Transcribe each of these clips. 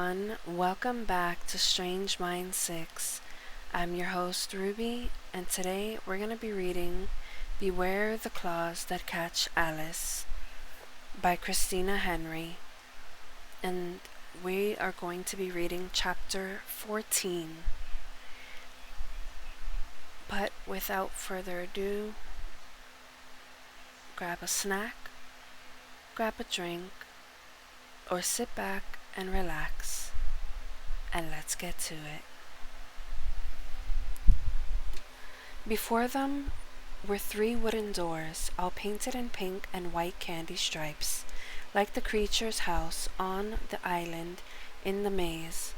everyone, welcome back to Strange Mind 6. I'm your host Ruby, and today we're going to be reading Beware the Claws That Catch Alice by Christina Henry, and we are going to be reading chapter 14. But without further ado, grab a snack, grab a drink, or sit back and relax, and let's get to it. Before them were 3 wooden doors, all painted in pink and white candy stripes, like the creature's house on the island in the maze.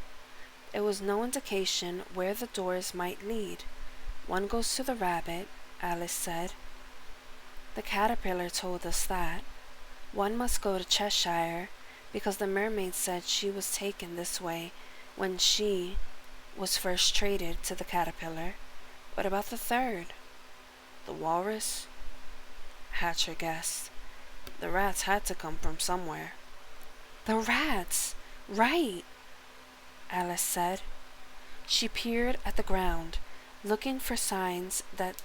There was no indication where the doors might lead. One goes to the rabbit, Alice said. The caterpillar told us that. One must go to Cheshire, because the mermaid said she was taken this way when she was first traded to the caterpillar. What about the third? The walrus? Hatcher guessed. The rats had to come from somewhere. The rats! Right! Alice said. She peered at the ground, looking for signs that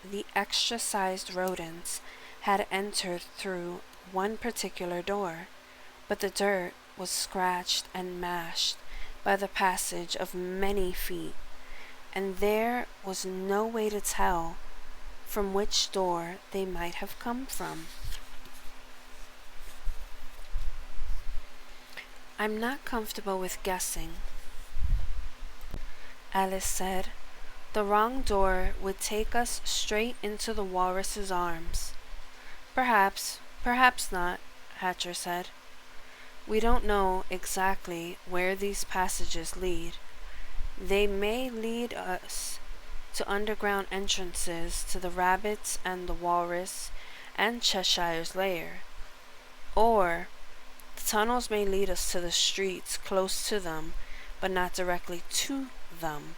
the extra-sized rodents had entered through one particular door. But the dirt was scratched and mashed by the passage of many feet, and there was no way to tell from which door they might have come from. I'm not comfortable with guessing, Alice said. The wrong door would take us straight into the walrus's arms. Perhaps not, Hatcher said. We don't know exactly where these passages lead. They may lead us to underground entrances to the rabbits and the walrus and Cheshire's lair. Or the tunnels may lead us to the streets close to them, but not directly to them.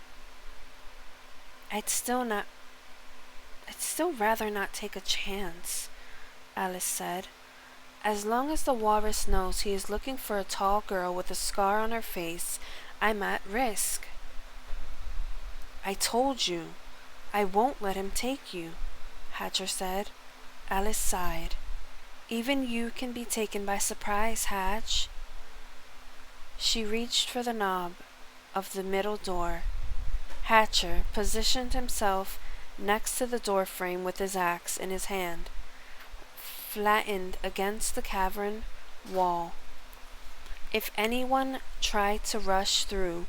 I'd still rather not take a chance, Alice said. As long as the walrus knows he is looking for a tall girl with a scar on her face, I'm at risk. I told you, I won't let him take you, Hatcher said. Alice sighed. Even you can be taken by surprise, Hatch. She reached for the knob of the middle door. Hatcher positioned himself next to the door frame with his axe in his hand, flattened against the cavern wall. If anyone tried to rush through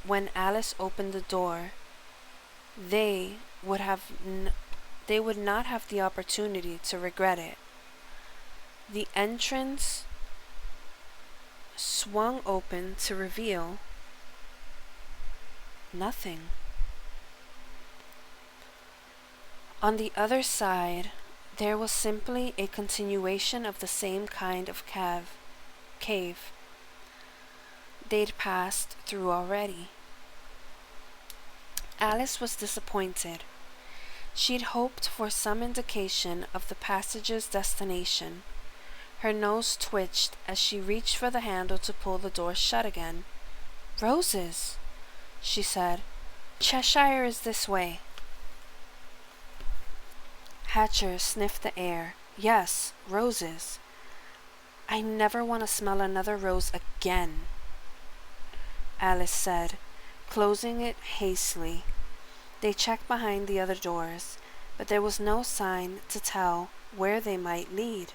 when Alice opened the door, they would not have the opportunity to regret it. The entrance swung open to reveal nothing. On the other side, there was simply a continuation of the same kind of cave they'd passed through already. Alice was disappointed. She'd hoped for some indication of the passage's destination. Her nose twitched as she reached for the handle to pull the door shut again. Roses, she said. Cheshire is this way. Hatcher sniffed the air. Yes, roses. I never want to smell another rose again, Alice said, closing it hastily. They checked behind the other doors, but there was no sign to tell where they might lead.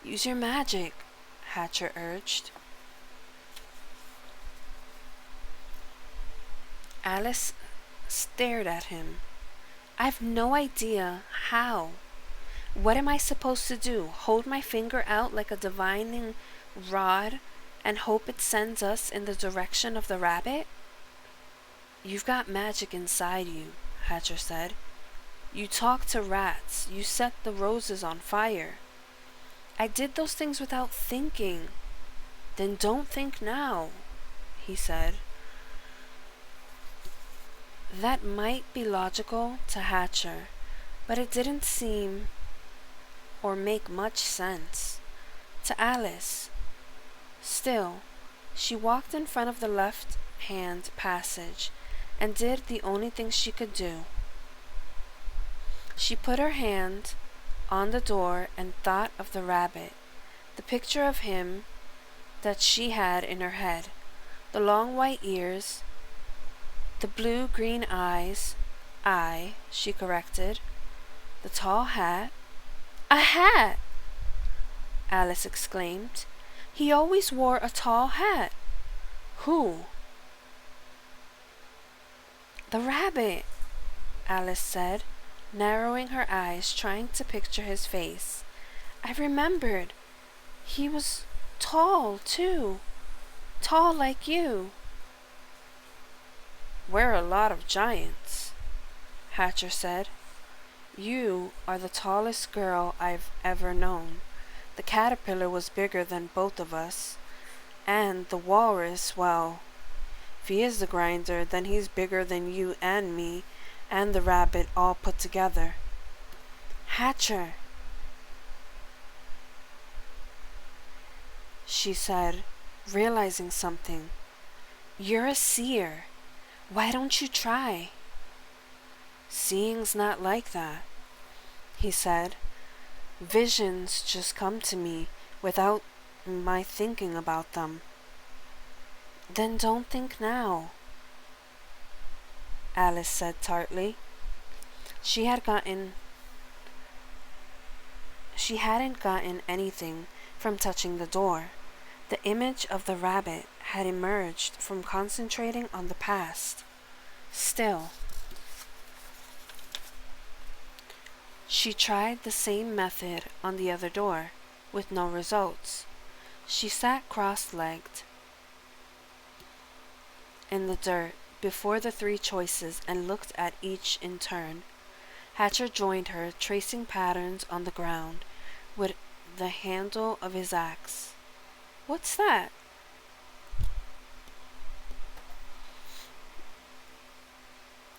Use your magic, Hatcher urged. Alice stared at him. I've no idea how. What am I supposed to do? Hold my finger out like a divining rod and hope it sends us in the direction of the rabbit? You've got magic inside you, Hatcher said. You talk to rats. You set the roses on fire. I did those things without thinking. Then don't think now, he said. That might be logical to Hatcher, but it didn't seem or make much sense to Alice. Still, She walked in front of the left-hand passage and did the only thing she could do. She put her hand on the door and thought of the rabbit, the picture of him that she had in her head, the long white ears, the blue-green eyes, she corrected, the tall hat. A hat! Alice exclaimed. He always wore a tall hat. Who? The rabbit, Alice said, narrowing her eyes, trying to picture his face. I remembered. He was tall, too. Tall like you. We're a lot of giants, Hatcher said. You are the tallest girl I've ever known. The caterpillar was bigger than both of us. And the walrus, well, if he is the grinder, then he's bigger than you and me and the rabbit all put together. Hatcher, she said, realizing something. You're a seer. Why don't you try? Seeing's not like that, he said. Visions just come to me without my thinking about them. Then don't think now, Alice said tartly. She hadn't gotten anything from touching the door. The image of the rabbit had emerged from concentrating on the past. Still, she tried the same method on the other door, with no results. She sat cross-legged in the dirt before the three choices and looked at each in turn. Hatcher joined her, tracing patterns on the ground with the handle of his axe. What's that?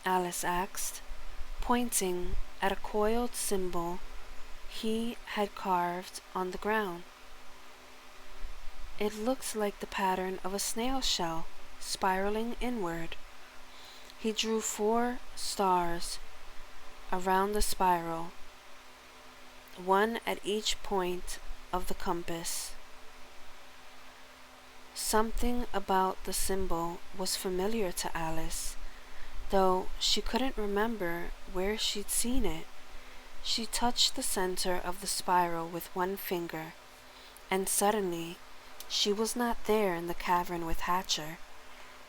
Alice asked, pointing at a coiled symbol he had carved on the ground. It looked like the pattern of a snail shell, spiraling inward. He drew 4 stars around the spiral, one at each point of the compass. Something about the symbol was familiar to Alice, though she couldn't remember where she'd seen it. She touched the center of the spiral with one finger, and suddenly she was not there in the cavern with Hatcher.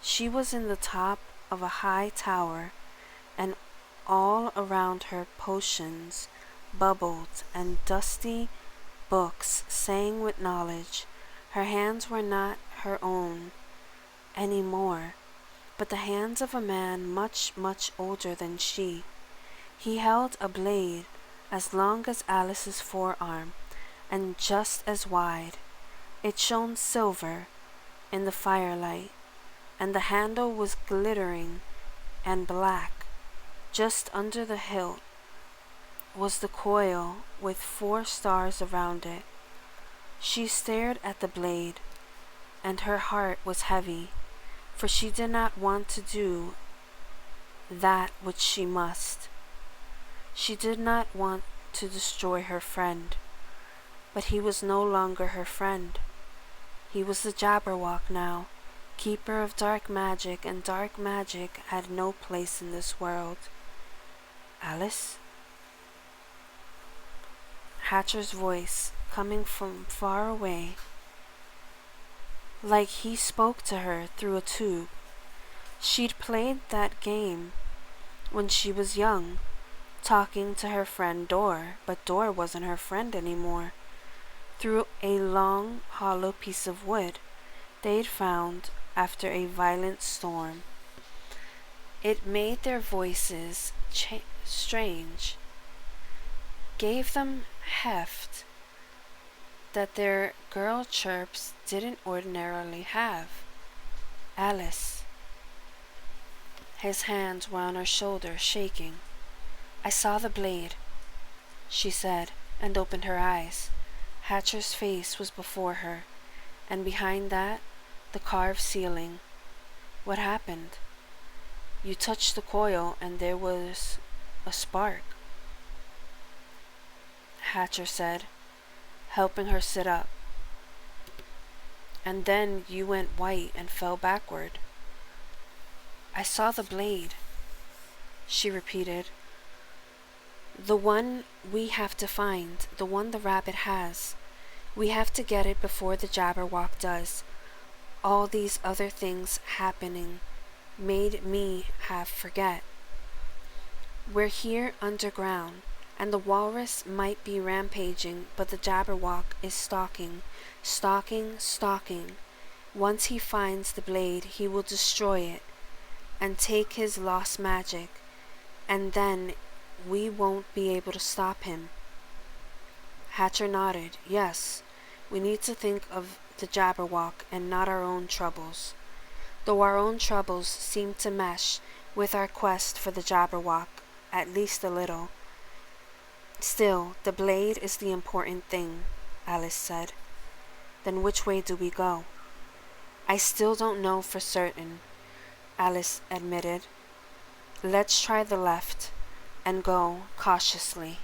She was in the top of a high tower, and all around her potions bubbled and dusty books sang with knowledge. Her hands were not her own any more, but the hands of a man much, much older than she. He held a blade as long as Alice's forearm and just as wide. It shone silver in the firelight, and the handle was glittering and black. Just under the hilt was the coil with 4 stars around it. She stared at the blade, and her heart was heavy, for she did not want to do that which she must. She did not want to destroy her friend, but he was no longer her friend. He was the Jabberwock now, keeper of dark magic, and dark magic had no place in this world. Alice? Hatcher's voice, coming from far away, like he spoke to her through a tube. She'd played that game when she was young, talking to her friend Dor, but Dor wasn't her friend anymore. Through a long, hollow piece of wood they'd found after a violent storm. It made their voices strange, gave them heft that their girl chirps didn't ordinarily have. Alice. His hands were on her shoulder, shaking. I saw the blade, she said, and opened her eyes. Hatcher's face was before her, and behind that The carved ceiling. What happened? You touched the coil and there was a spark, Hatcher said, helping her sit up. And then you went white and fell backward. I saw the blade, she repeated. The one we have to find, the one the rabbit has. We have to get it before the Jabberwock does. All these other things happening made me half forget. We're here underground, and the walrus might be rampaging, but the Jabberwock is stalking. Once he finds the blade, he will destroy it and take his lost magic, and then we won't be able to stop him. Hatcher nodded. Yes, we need to think of the Jabberwock and not our own troubles. Though our own troubles seem to mesh with our quest for the Jabberwock, at least a little. Still, the blade is the important thing, Alice said. Then which way do we go? I still don't know for certain, Alice admitted. Let's try the left and go cautiously.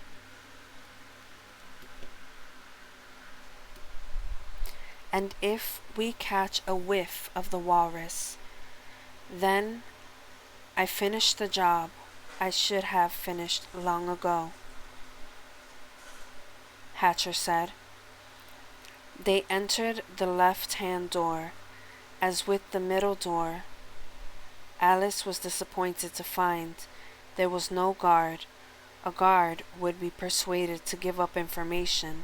And if we catch a whiff of the walrus, then I finish the job I should have finished long ago, Hatcher said. They entered the left-hand door. As with the middle door, Alice was disappointed to find there was no guard. A guard would be persuaded to give up information.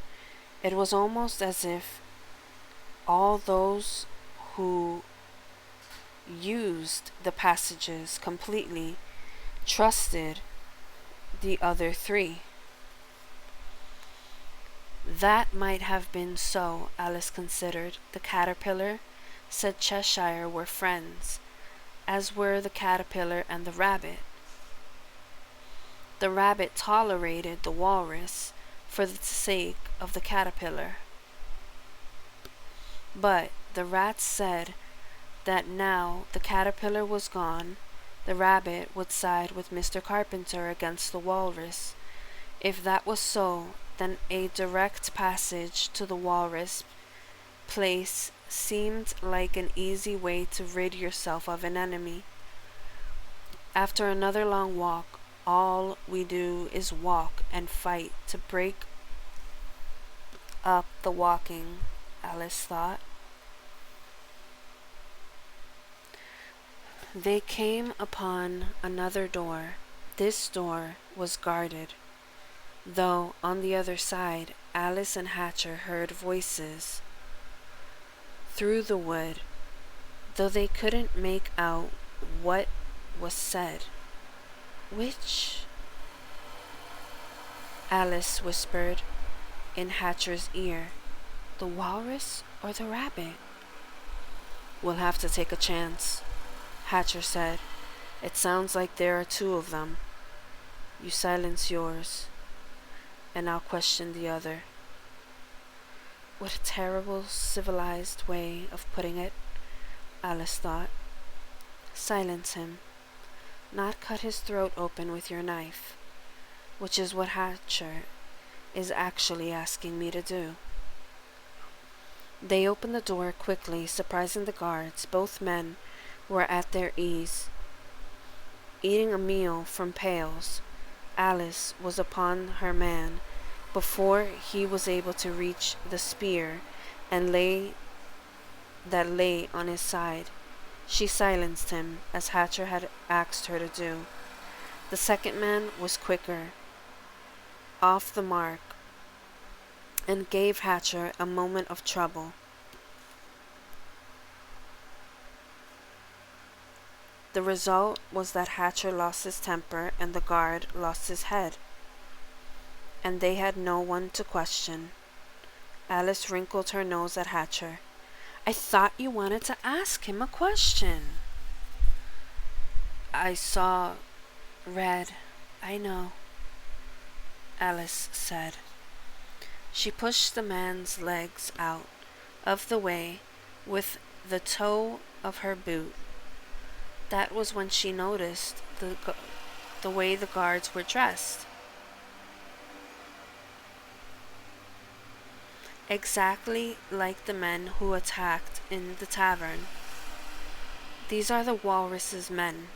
It was almost as if all those who used the passages completely trusted the other three. That might have been so, Alice considered. The caterpillar said Cheshire were friends, as were the caterpillar and the rabbit. The rabbit tolerated the walrus for the sake of the caterpillar. But the rats said that now the caterpillar was gone, the rabbit would side with Mr. Carpenter against the walrus. If that was so, then a direct passage to the walrus place seemed like an easy way to rid yourself of an enemy. After another long walk, all we do is walk and fight to break up the walking, Alice thought. They came upon another door. This door was guarded, though on the other side Alice and Hatcher heard voices through the wood, though they couldn't make out what was said. Which? Alice whispered in Hatcher's ear. The walrus or the rabbit? We'll have to take a chance, Hatcher said. It sounds like there are two of them. You silence yours, and I'll question the other. What a terrible, civilized way of putting it, Alice thought. Silence him, not cut his throat open with your knife, which is what Hatcher is actually asking me to do. They opened the door quickly, surprising the guards. Both men were at their ease, eating a meal from pails. Alice was upon her man before he was able to reach the spear and lay on his side. She silenced him, as Hatcher had asked her to do. The second man was quicker, off the mark, and gave Hatcher a moment of trouble. The result was that Hatcher lost his temper and the guard lost his head, and they had no one to question. Alice wrinkled her nose at Hatcher. I thought you wanted to ask him a question. I saw red, I know, Alice said. She pushed the man's legs out of the way with the toe of her boot. That was when she noticed the way the guards were dressed. Exactly like the men who attacked in the tavern. These are the walrus's men.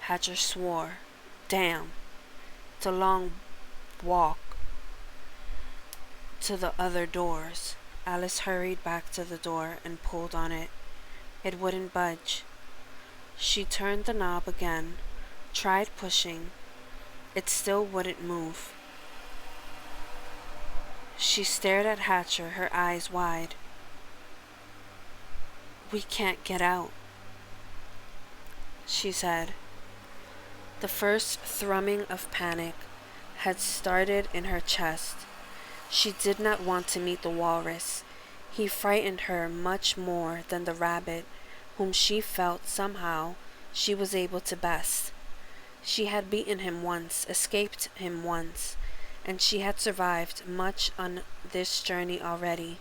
Hatcher swore. Damn. It's a long walk to the other doors. Alice hurried back to the door and pulled on it. It wouldn't budge. She turned the knob again, tried pushing. It still wouldn't move. She stared at Hatcher, her eyes wide. "We can't get out," she said. The first thrumming of panic had started in her chest. She did not want to meet the walrus. He frightened her much more than the rabbit, whom she felt somehow she was able to best. She had beaten him once, escaped him once, and she had survived much on this journey already.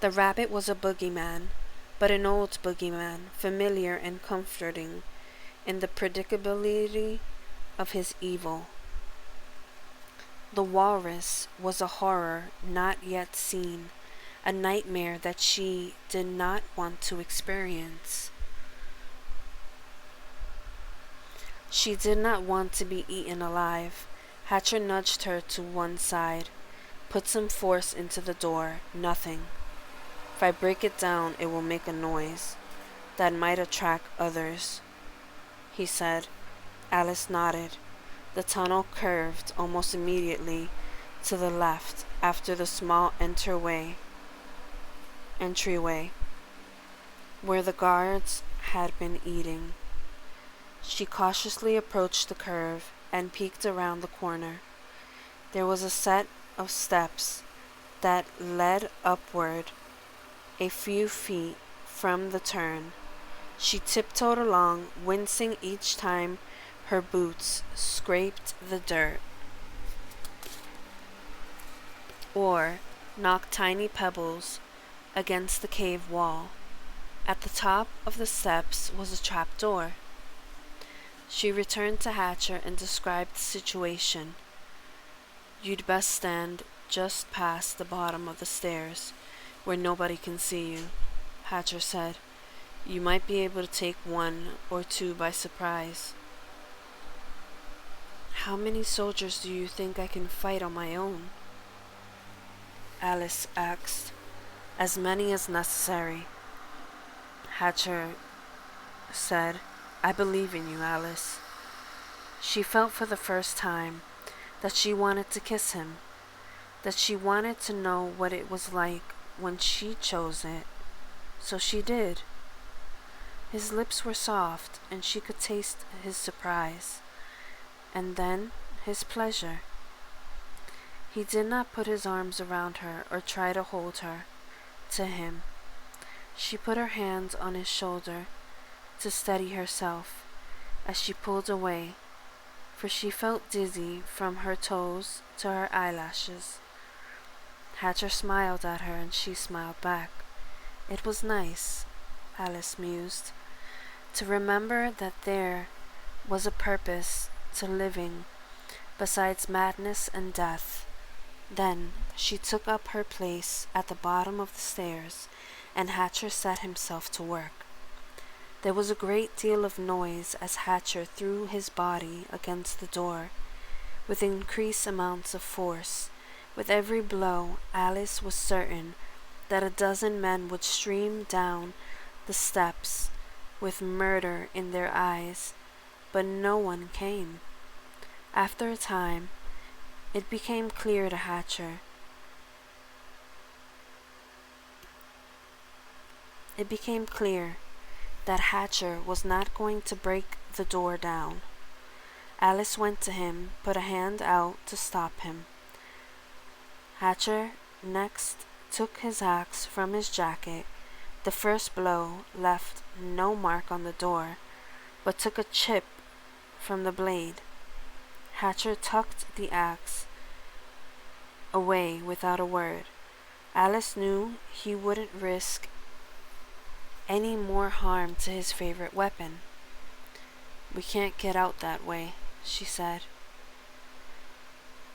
The rabbit was a boogeyman, but an old boogeyman, familiar and comforting in the predictability of his evil. The walrus was a horror not yet seen, a nightmare that she did not want to experience. She did not want to be eaten alive. Hatcher nudged her to one side, put some force into the door. Nothing. If I break it down, it will make a noise that might attract others, he said. Alice nodded. The tunnel curved almost immediately to the left after the small entryway, where the guards had been eating. She cautiously approached the curve and peeked around the corner. There was a set of steps that led upward a few feet from the turn. She tiptoed along, wincing each time her boots scraped the dirt or knocked tiny pebbles against the cave wall. At the top of the steps was a trap door. She returned to Hatcher and described the situation. "You'd best stand just past the bottom of the stairs, where nobody can see you," Hatcher said. "You might be able to take one or two by surprise." "How many soldiers do you think I can fight on my own?" Alice asked. "As many as necessary," Hatcher said. "I believe in you, Alice." She felt for the first time that she wanted to kiss him, that she wanted to know what it was like when she chose it. So she did. His lips were soft, and she could taste his surprise, and then his pleasure. He did not put his arms around her or try to hold her to him. She put her hands on his shoulder to steady herself as she pulled away, for she felt dizzy from her toes to her eyelashes. Hatcher smiled at her and she smiled back. It was nice, Alice mused, to remember that there was a purpose to living besides madness and death. Then she took up her place at the bottom of the stairs, and Hatcher set himself to work. There was a great deal of noise as Hatcher threw his body against the door, with increased amounts of force. With every blow, Alice was certain that a dozen men would stream down the steps with murder in their eyes, but no one came. After a time, it became clear to Hatcher. It became clear that Hatcher was not going to break the door down. Alice went to him, put a hand out to stop him. Hatcher next took his axe from his jacket. The first blow left no mark on the door, but took a chip from the blade. Hatcher tucked the axe away without a word. Alice knew he wouldn't risk any more harm to his favorite weapon. "We can't get out that way," she said.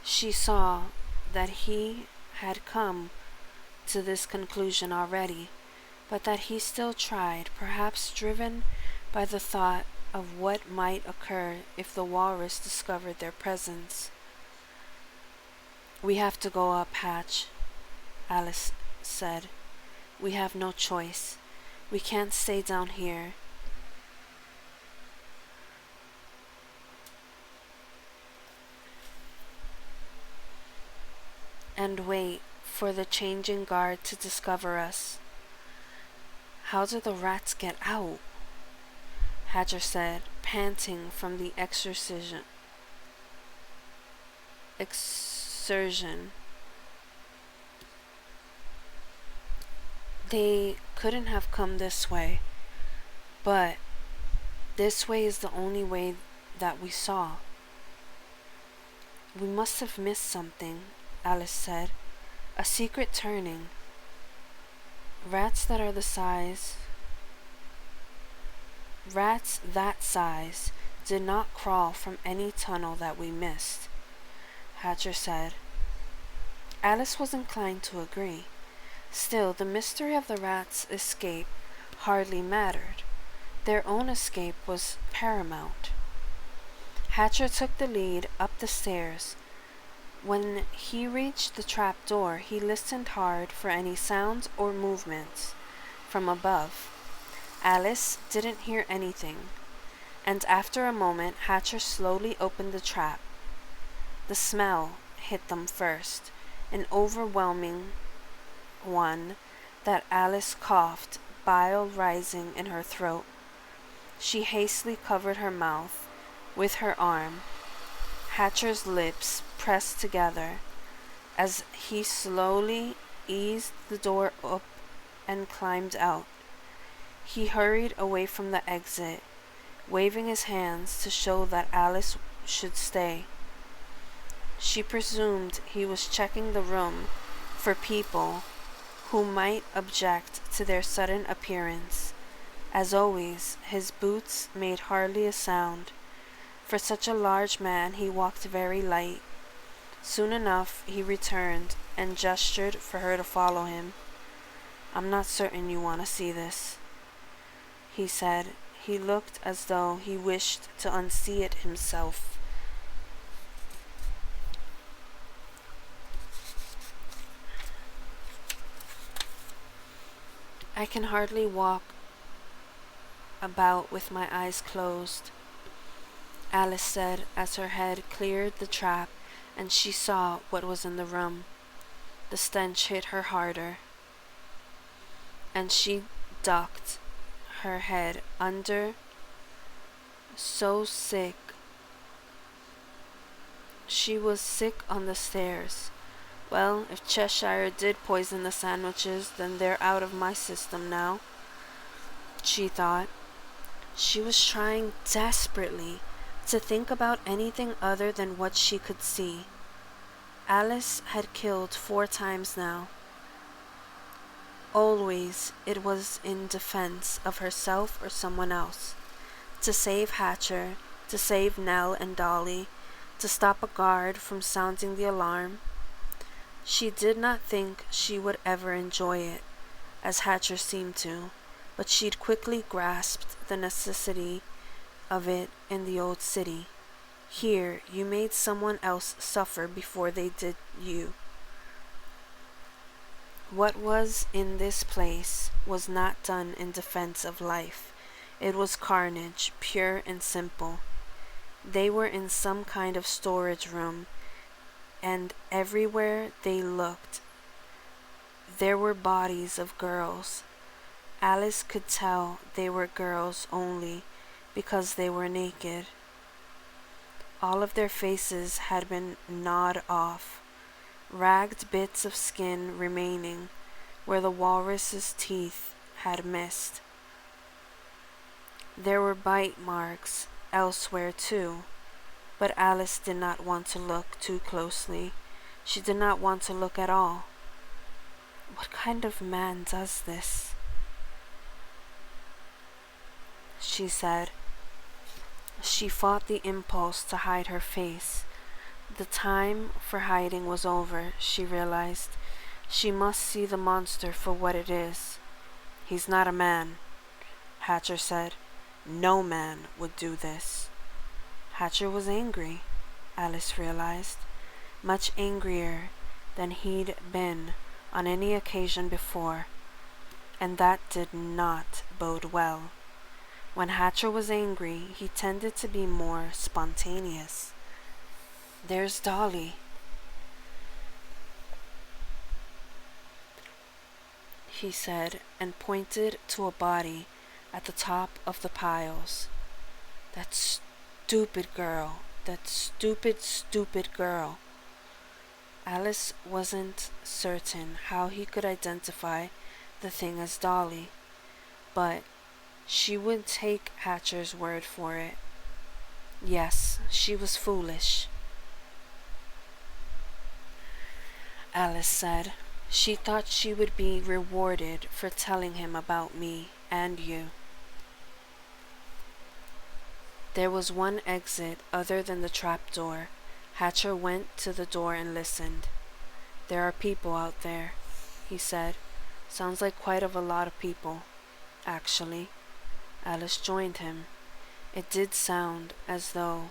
She saw that he had come to this conclusion already, but that he still tried, perhaps driven by the thought of what might occur if the walrus discovered their presence. "We have to go up, Hatch," Alice said. "We have no choice. We can't stay down here. And wait for the changing guard to discover us." "How do the rats get out?" Hatcher said, panting from the exertion. "They couldn't have come this way, but this way is the only way that we saw." "We must have missed something," Alice said. "A secret turning. Rats that size did not crawl from any tunnel that we missed," Hatcher said. Alice was inclined to agree. Still, the mystery of the rats' escape hardly mattered. Their own escape was paramount. Hatcher took the lead up the stairs. When he reached the trap door, he listened hard for any sounds or movements from above. Alice didn't hear anything, and after a moment Hatcher slowly opened the trap. The smell hit them first, an overwhelming one that Alice coughed, bile rising in her throat. She hastily covered her mouth with her arm. Hatcher's lips pressed together as he slowly eased the door up and climbed out. He hurried away from the exit, waving his hands to show that Alice should stay. She presumed he was checking the room for people who might object to their sudden appearance. As always, his boots made hardly a sound. For such a large man, he walked very light. Soon enough, he returned and gestured for her to follow him. "I'm not certain you want to see this," he said. He looked as though he wished to unsee it himself. "I can hardly walk about with my eyes closed," Alice said as her head cleared the trap and she saw what was in the room. The stench hit her harder, and she ducked her head under, so sick. She was sick on the stairs. Well, if Cheshire did poison the sandwiches, then they're out of my system now, she thought. She was trying desperately to think about anything other than what she could see. Alice had killed 4 times now. Always it was in defense of herself or someone else. To save Hatcher, to save Nell and Dolly, to stop a guard from sounding the alarm. She did not think she would ever enjoy it, as Hatcher seemed to, but she'd quickly grasped the necessity of it in the old city. Here, you made someone else suffer before they did you. What was in this place was not done in defense of life. It was carnage, pure and simple. They were in some kind of storage room, and everywhere they looked, there were bodies of girls. Alice could tell they were girls only because they were naked. All of their faces had been gnawed off, ragged bits of skin remaining where the walrus's teeth had missed. There were bite marks elsewhere too, but Alice did not want to look too closely. She did not want to look at all. What kind of man does this? she said. She fought the impulse to hide her face. The time for hiding was over, she realized. She must see the monster for what it is. He's not a man, Hatcher said. No man would do this. Hatcher was angry, Alice realized, much angrier than he'd been on any occasion before, and that did not bode well. When Hatcher was angry, he tended to be more spontaneous. There's Dolly, he said, and pointed to a body at the top of the piles. That stupid girl. That stupid girl. Alice wasn't certain how he could identify the thing as Dolly, but she would take Hatcher's word for it. Yes, she was foolish, Alice said. She thought she would be rewarded for telling him about me and you. There was one exit other than the trapdoor. Hatcher went to the door and listened. There are people out there, he said. Sounds like quite a lot of people, actually. Alice joined him. It did sound as though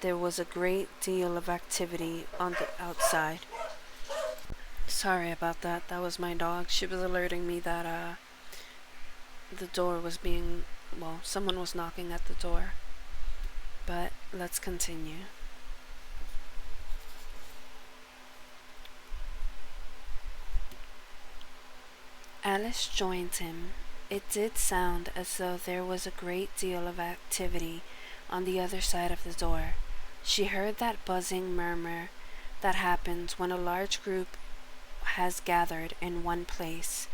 there was a great deal of activity on the outside. Sorry about that. That was my dog. She was alerting me that the door was someone was knocking at the door. But let's continue. Alice joined him. It did sound as though there was a great deal of activity on the other side of the door. She heard that buzzing murmur that happens when a large group has gathered in one place,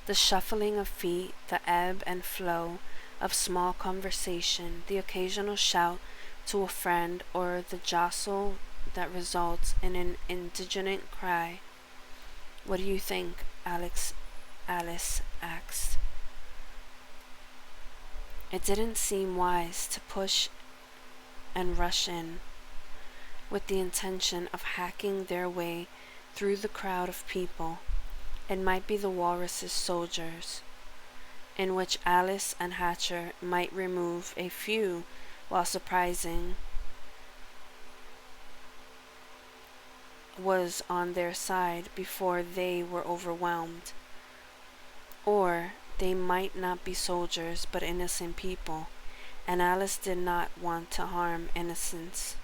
the shuffling of feet, the ebb and flow of small conversation, the occasional shout to a friend, or the jostle that results in an indignant cry. What do you think? Alice asked. It didn't seem wise to push and rush in with the intention of hacking their way through the crowd of people. It might be the walrus's soldiers, in which Alice and Hatcher might remove a few while surprising was on their side before they were overwhelmed. Or they might not be soldiers but innocent people, and Alice did not want to harm innocents.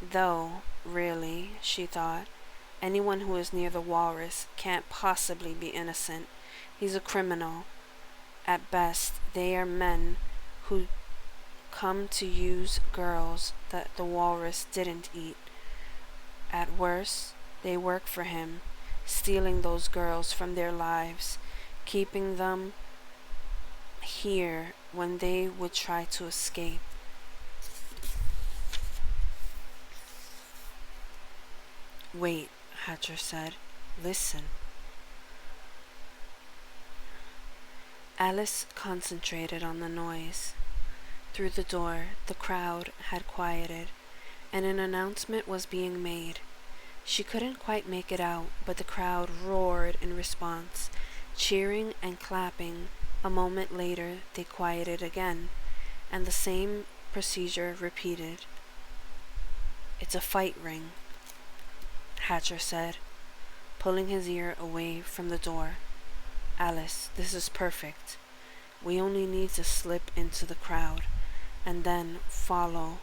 Though, really, she thought, anyone who is near the walrus can't possibly be innocent. He's a criminal. At best, they are men who come to use girls that the walrus didn't eat. At worst, they work for him, stealing those girls from their lives, keeping them here when they would try to escape. Wait, Hatcher said. Listen. Alice concentrated on the noise. Through the door, the crowd had quieted, and an announcement was being made. She couldn't quite make it out, but the crowd roared in response, cheering and clapping. A moment later, they quieted again, and the same procedure repeated. It's a fight ring, Hatcher said, pulling his ear away from the door. Alice, this is perfect. We only need to slip into the crowd, and then follow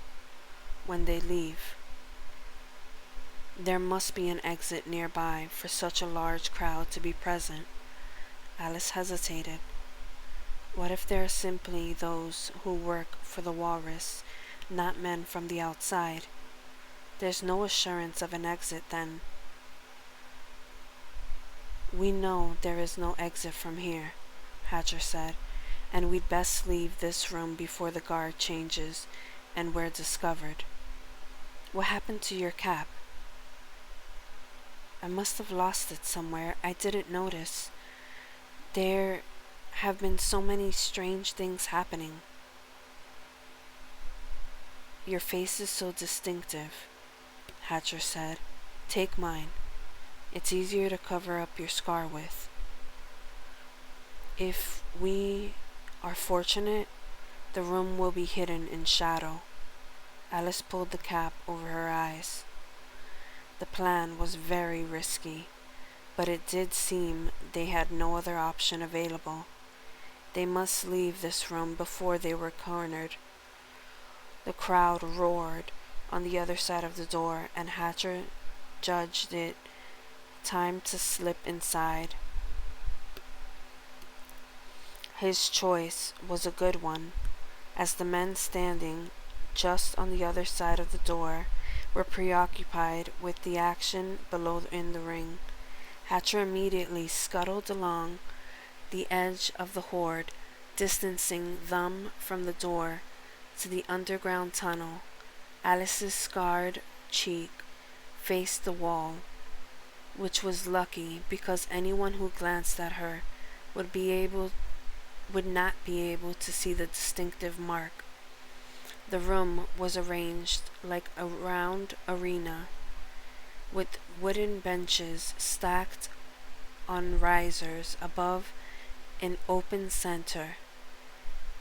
when they leave. There must be an exit nearby for such a large crowd to be present. Alice hesitated. What if there are simply those who work for the walrus, not men from the outside? There's no assurance of an exit then. We know there is no exit from here, Hatcher said, and we'd best leave this room before the guard changes and we're discovered. What happened to your cap? I must have lost it somewhere. I didn't notice. There have been so many strange things happening. Your face is so distinctive, Hatcher said. Take mine. It's easier to cover up your scar with. If we are fortunate, the room will be hidden in shadow. Alice pulled the cap over her eyes. The plan was very risky, but it did seem they had no other option available. They must leave this room before they were cornered. The crowd roared on the other side of the door, and Hatcher judged it time to slip inside. His choice was a good one, as the men standing just on the other side of the door were preoccupied with the action below in the ring. Hatcher immediately scuttled along the edge of the horde, distancing them from the door to the underground tunnel. Alice's scarred cheek faced the wall, which was lucky because anyone who glanced at her would not be able to see the distinctive mark. The room was arranged like a round arena, with wooden benches stacked on risers above an open center.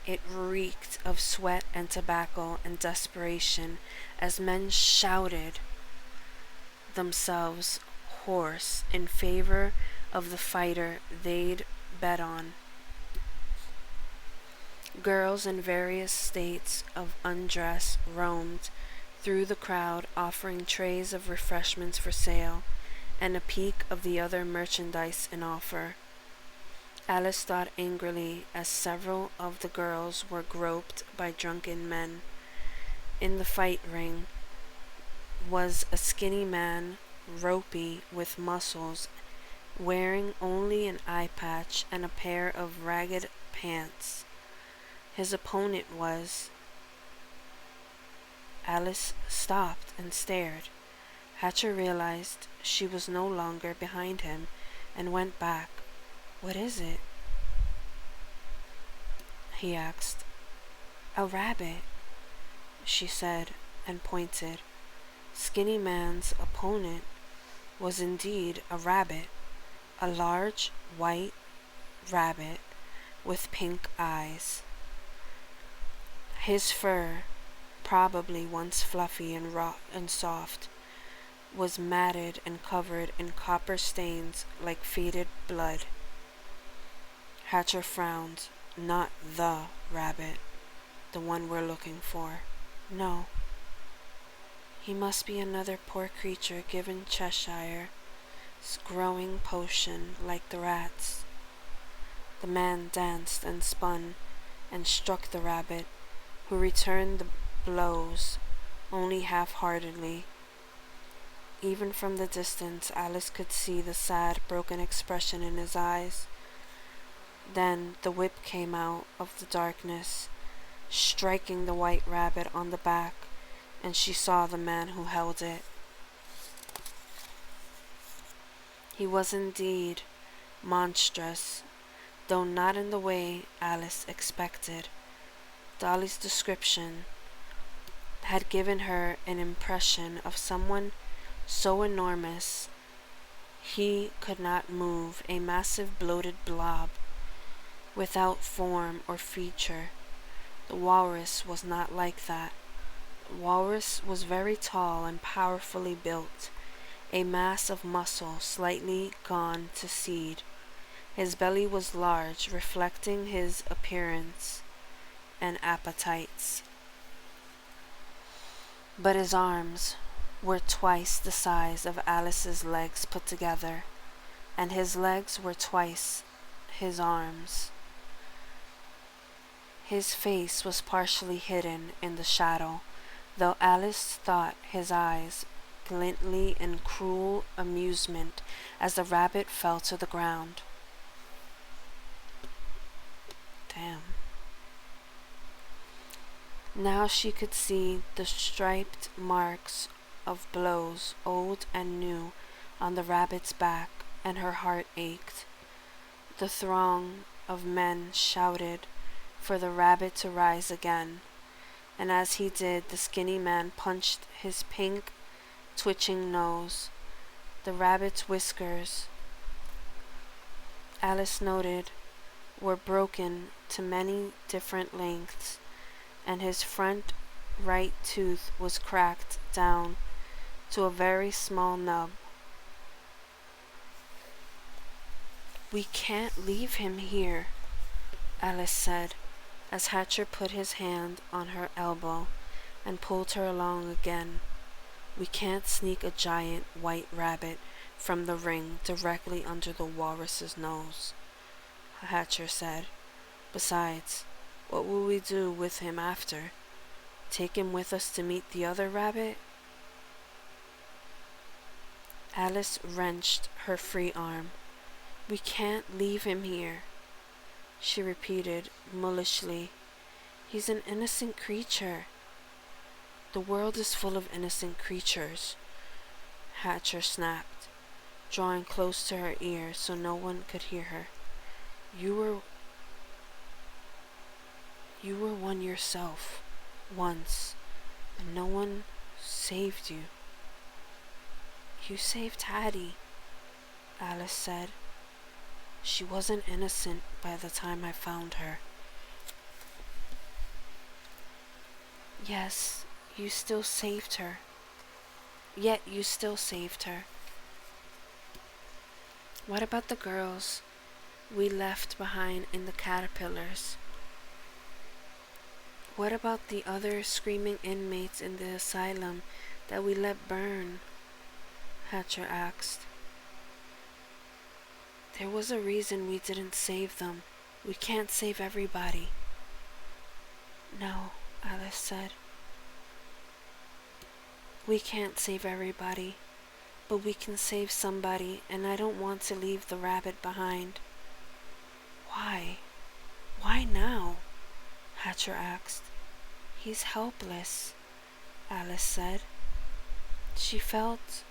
It reeked of sweat and tobacco and desperation as men shouted themselves hoarse in favor of the fighter they'd bet on. Girls in various states of undress roamed through the crowd, offering trays of refreshments for sale and a peek of the other merchandise in offer. Alice thought angrily as several of the girls were groped by drunken men. In the fight ring was a skinny man, ropey with muscles, wearing only an eye patch and a pair of ragged pants. His opponent was... Alice stopped and stared. Hatcher realized she was no longer behind him and went back. "What is it?" he asked. "A rabbit," she said and pointed. Skinny Man's opponent was indeed a rabbit, a large white rabbit with pink eyes. His fur, probably once fluffy and raw and soft, was matted and covered in copper stains like faded blood. Hatcher frowned. "Not the rabbit, the one we're looking for. No. He must be another poor creature given Cheshire's growing potion like the rats." The man danced and spun and struck the rabbit, who returned the blows only half-heartedly. Even from the distance, Alice could see the sad, broken expression in his eyes. Then the whip came out of the darkness, striking the white rabbit on the back, and she saw the man who held it. He was indeed monstrous, though not in the way Alice expected. Dolly's description had given her an impression of someone so enormous he could not move, a massive bloated blob without form or feature. The walrus was not like that. The walrus was very tall and powerfully built, a mass of muscle slightly gone to seed. His belly was large, reflecting his appearance and appetites. But his arms were twice the size of Alice's legs put together, and his legs were twice his arms. His face was partially hidden in the shadow, though Alice thought his eyes glintly in cruel amusement as the rabbit fell to the ground. Damn. Now she could see the striped marks of blows, old and new, on the rabbit's back, and her heart ached. The throng of men shouted for the rabbit to rise again. and as he did, the skinny man punched his pink, twitching nose. The rabbit's whiskers, Alice noted, were broken to many different lengths, and his front right tooth was cracked down to a very small nub. "We can't leave him here," Alice said, as Hatcher put his hand on her elbow and pulled her along again. "We can't sneak a giant white rabbit from the ring directly under the walrus's nose," Hatcher said. "Besides, what will we do with him after? Take him with us to meet the other rabbit?" Alice wrenched her free arm. "We can't leave him here," she repeated mullishly. "He's an innocent creature." "The world is full of innocent creatures," Hatcher snapped, drawing close to her ear so no one could hear her. You were one yourself, once, and no one saved you." "You saved Hattie," Alice said. "She wasn't innocent by the time I found her." "Yes, you still saved her. Yet you still saved her. What about the girls we left behind in the caterpillars? What about the other screaming inmates in the asylum that we let burn?" Hatcher asked. "There was a reason we didn't save them. We can't save everybody." "No," Alice said. "We can't save everybody, but we can save somebody, and I don't want to leave the rabbit behind." "Why? Why now?" Hatcher asked. "He's helpless," Alice said. She felt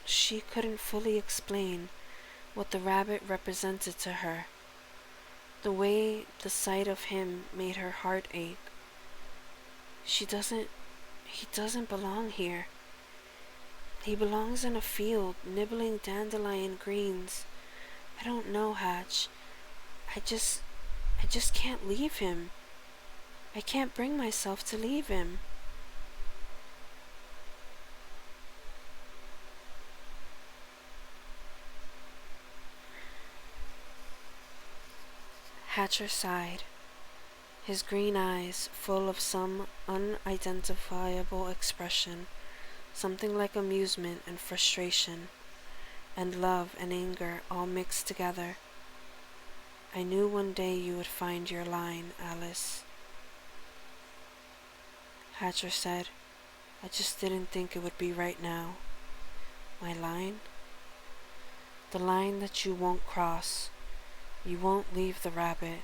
she couldn't fully explain what the rabbit represented to her. The way the sight of him made her heart ache. He doesn't belong here. He belongs in a field, nibbling dandelion greens. I don't know, Hatch. I just can't leave him. I can't bring myself to leave him." Hatcher sighed, his green eyes full of some unidentifiable expression, something like amusement and frustration, and love and anger all mixed together. "I knew one day you would find your line, Alice," Hatcher said. "I just didn't think it would be right now." "My line?" "The line that you won't cross. You won't leave the rabbit.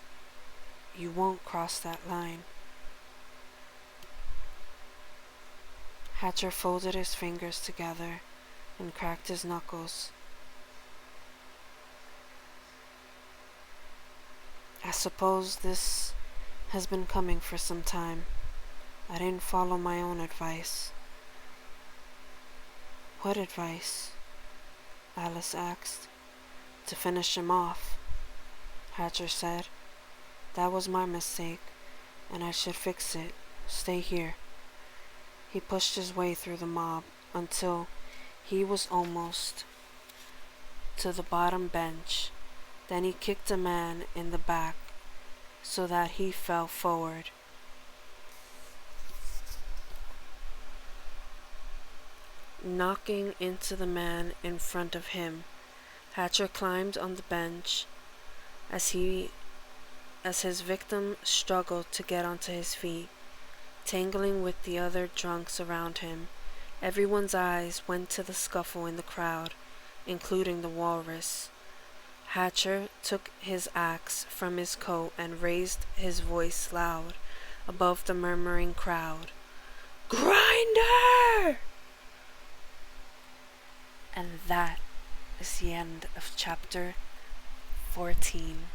You won't cross that line." Hatcher folded his fingers together and cracked his knuckles. "I suppose this has been coming for some time. I didn't follow my own advice." "What advice?" Alice asked. "To finish him off," Hatcher said. "That was my mistake, and I should fix it. Stay here." He pushed his way through the mob until he was almost to the bottom bench. Then he kicked a man in the back so that he fell forward. Knocking into the man in front of him, Hatcher climbed on the bench as his victim struggled to get onto his feet, tangling with the other drunks around him. Everyone's eyes went to the scuffle in the crowd, including the walrus. Hatcher took his axe from his coat and raised his voice loud above the murmuring crowd. "Grinder!" And that is the end of chapter 14.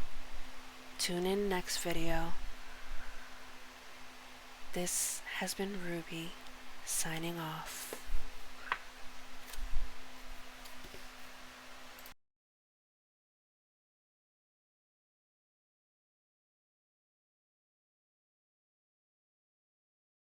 Tune in next video. This has been Ruby, signing off.